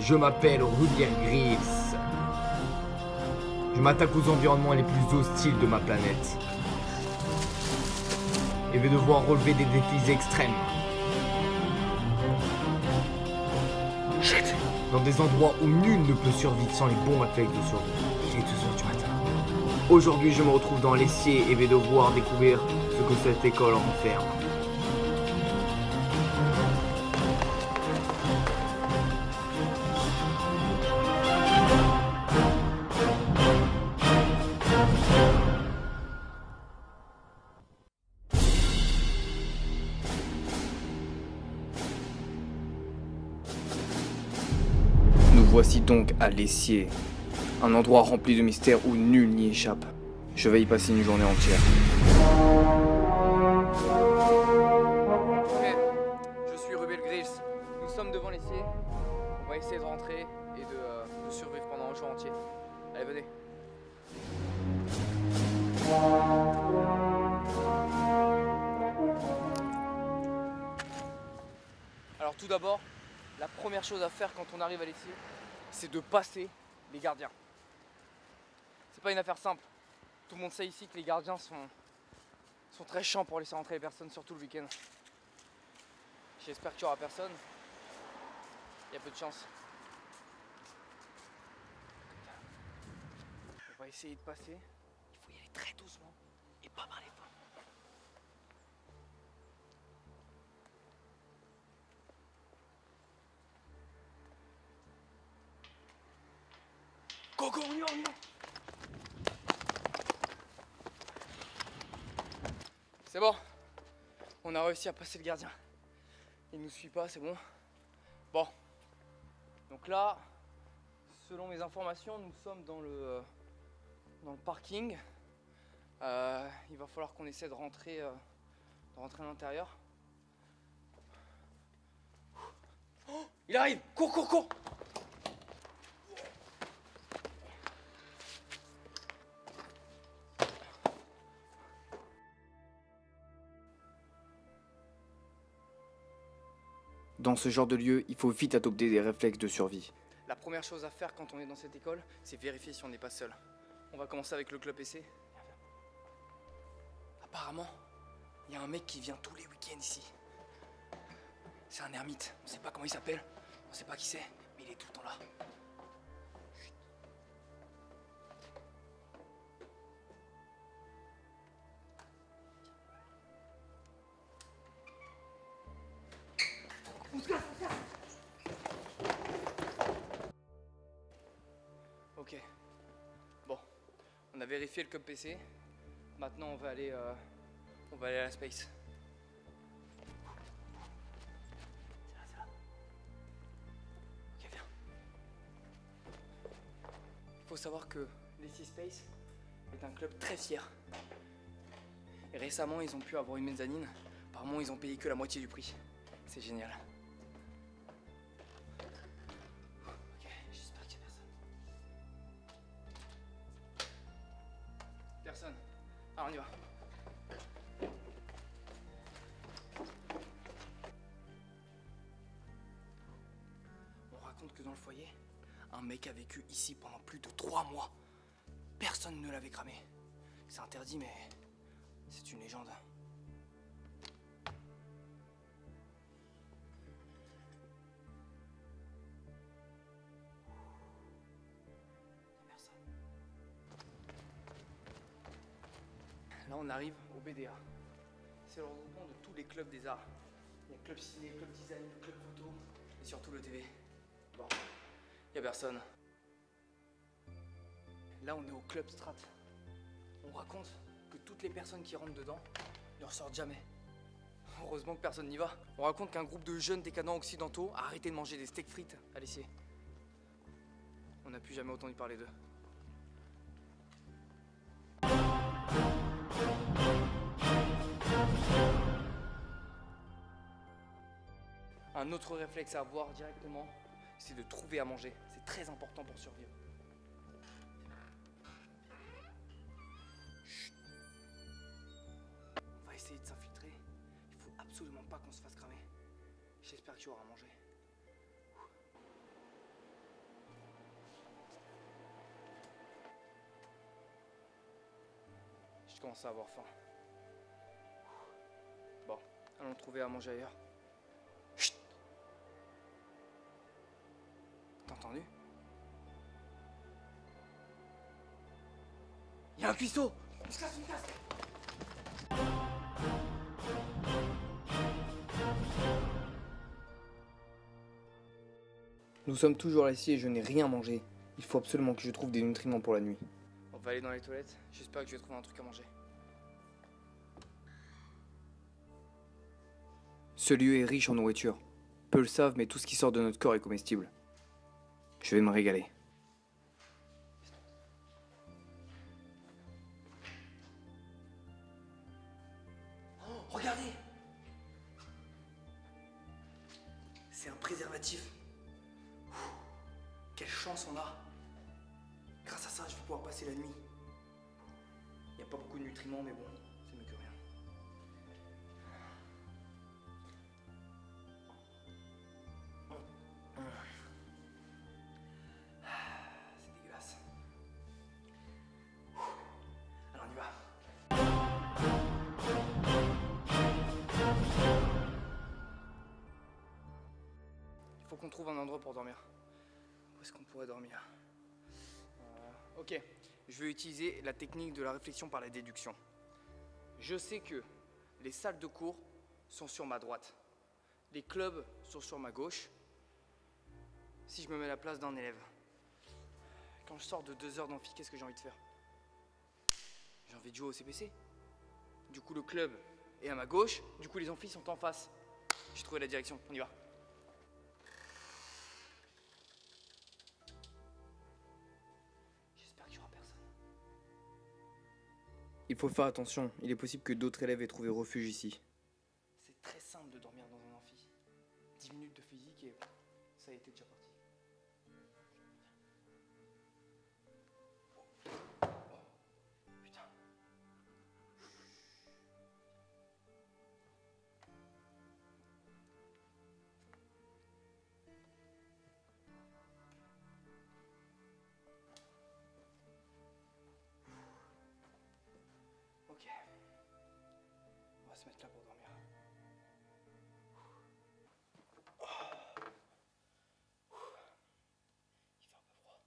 Je m'appelle Ruby Griffiths. Je m'attaque aux environnements les plus hostiles de ma planète. Et vais devoir relever des défis extrêmes. Shit. Dans des endroits où nul ne peut survivre sans les bons réflexes de survie. Il est 2h du matin. Aujourd'hui, je me retrouve dans l'essier et vais devoir découvrir ce que cette école renferme. Nous voici donc à l'essier, un endroit rempli de mystères où nul n'y échappe. Je vais y passer une journée entière. Ok, je suis Ruby Griffiths. Nous sommes devant l'essier. On va essayer de rentrer et de survivre pendant un jour entier. Allez, venez. Alors tout d'abord, la première chose à faire quand on arrive à l'essier, c'est de passer les gardiens. C'est pas une affaire simple. Tout le monde sait ici que les gardiens sont très chiants pour laisser rentrer les personnes, surtout le week-end. J'espère qu'il n'y aura personne. Il y a peu de chance. On va essayer de passer. Il faut y aller très doucement et pas par les pas. Go, go, on y va, on y va. C'est bon. On a réussi à passer le gardien. Il nous suit pas, c'est bon. Bon. Donc là, selon mes informations, nous sommes dans le parking. Il va falloir qu'on essaie de rentrer à l'intérieur. Oh, il arrive! Cours, cours, cours! Dans ce genre de lieu, il faut vite adopter des réflexes de survie. La première chose à faire quand on est dans cette école, c'est vérifier si on n'est pas seul. On va commencer avec le club essai. Apparemment, il y a un mec qui vient tous les week-ends ici. C'est un ermite. On sait pas comment il s'appelle, on sait pas qui c'est, mais il est tout le temps là. Chut. On se casse, on se casse. Ok. Bon, on a vérifié le club PC. Maintenant, on va aller à la space. C'est là. Ok, viens. Il faut savoir que l'Essy Space est un club très fier. Et récemment, ils ont pu avoir une mezzanine. Apparemment, ils ont payé que la moitié du prix. C'est génial. Ok, j'espère qu'il y a personne. Personne. Alors on y va. On raconte que dans le foyer, un mec a vécu ici pendant plus de 3 mois. Personne ne l'avait cramé. C'est interdit, mais c'est une légende. Personne. Là, on arrive au BDA. C'est le regroupement de tous les clubs des arts. Il y a club ciné, club design, club photo et surtout le TV. Bon, il n'y a personne. Là, on est au club Strat. On raconte que toutes les personnes qui rentrent dedans ne ressortent jamais. Heureusement que personne n'y va. On raconte qu'un groupe de jeunes décadents occidentaux a arrêté de manger des steaks frites à l'essier. On n'a plus jamais entendu parler d'eux. Un autre réflexe à avoir directement, c'est de trouver à manger. C'est très important pour survivre. Chut. On va essayer de s'infiltrer. Il faut absolument pas qu'on se fasse cramer. J'espère que tu auras à manger. commence à avoir faim. Bon, allons trouver à manger ailleurs. Chut! T'as entendu? Il y a un cuistot! On se casse, on se casse! Nous sommes toujours ici et je n'ai rien mangé. Il faut absolument que je trouve des nutriments pour la nuit. On va aller dans les toilettes. J'espère que je vais trouver un truc à manger. Ce lieu est riche en nourriture. Peu le savent, mais tout ce qui sort de notre corps est comestible. Je vais me régaler. Oh, regardez! C'est un préservatif. Quelle chance on a! Grâce à ça, je vais pouvoir passer la nuit. Il n'y a pas beaucoup de nutriments, mais bon, c'est mieux que rien. C'est dégueulasse. Alors on y va. Il faut qu'on trouve un endroit pour dormir. Où est-ce qu'on pourrait dormir? Ok, je vais utiliser la technique de la réflexion par la déduction. Je sais que les salles de cours sont sur ma droite. Les clubs sont sur ma gauche. Si je me mets à la place d'un élève, quand je sors de 2 heures d'amphi, qu'est-ce que j'ai envie de faire? J'ai envie de jouer au CPC. Du coup, le club est à ma gauche. Du coup, les amphis sont en face. J'ai trouvé la direction. On y va. J'espère qu'il n'y aura personne. Il faut faire attention. Il est possible que d'autres élèves aient trouvé refuge ici. C'est très simple de dormir dans un amphi. 10 minutes de physique et ça a été déjà parti. Putain. Ok. On va se mettre là pour dormir. Il fait un peu froid.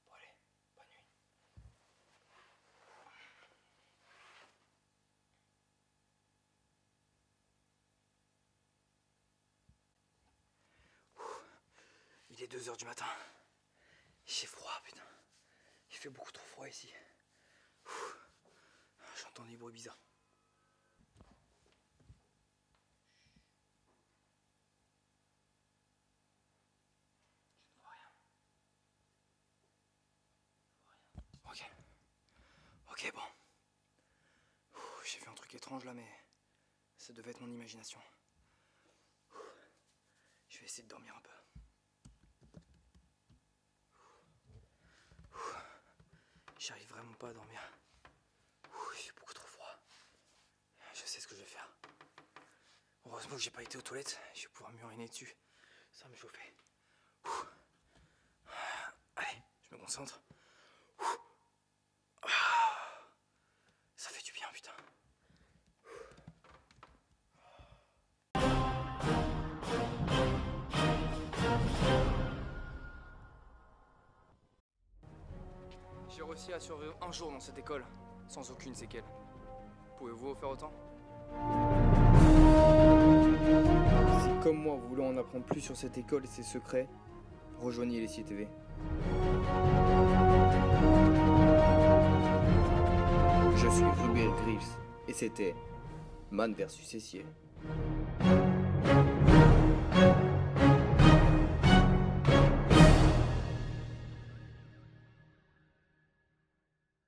Bon allez, bonne nuit. Il est 2 heures du matin. J'ai froid, putain. Il fait beaucoup trop froid ici. J'entends des bruits bizarres. Je ne vois rien. Ok. Ok, bon. J'ai vu un truc étrange là, mais ça devait être mon imagination. Je vais essayer de dormir un peu. J'arrive vraiment pas à dormir. Il fait beaucoup trop froid. Je sais ce que je vais faire. Heureusement que j'ai pas été aux toilettes. Je vais pouvoir m'uriner dessus. Ça va me chauffer. Allez, je me concentre. Ça fait du bien, putain. J'ai réussi à survivre un jour dans cette école, sans aucune séquelle. Pouvez-vous faire autant? Si comme moi vous voulez en apprendre plus sur cette école et ses secrets, rejoignez les TV. Je suis Ruby Grills et c'était Man vs Essier.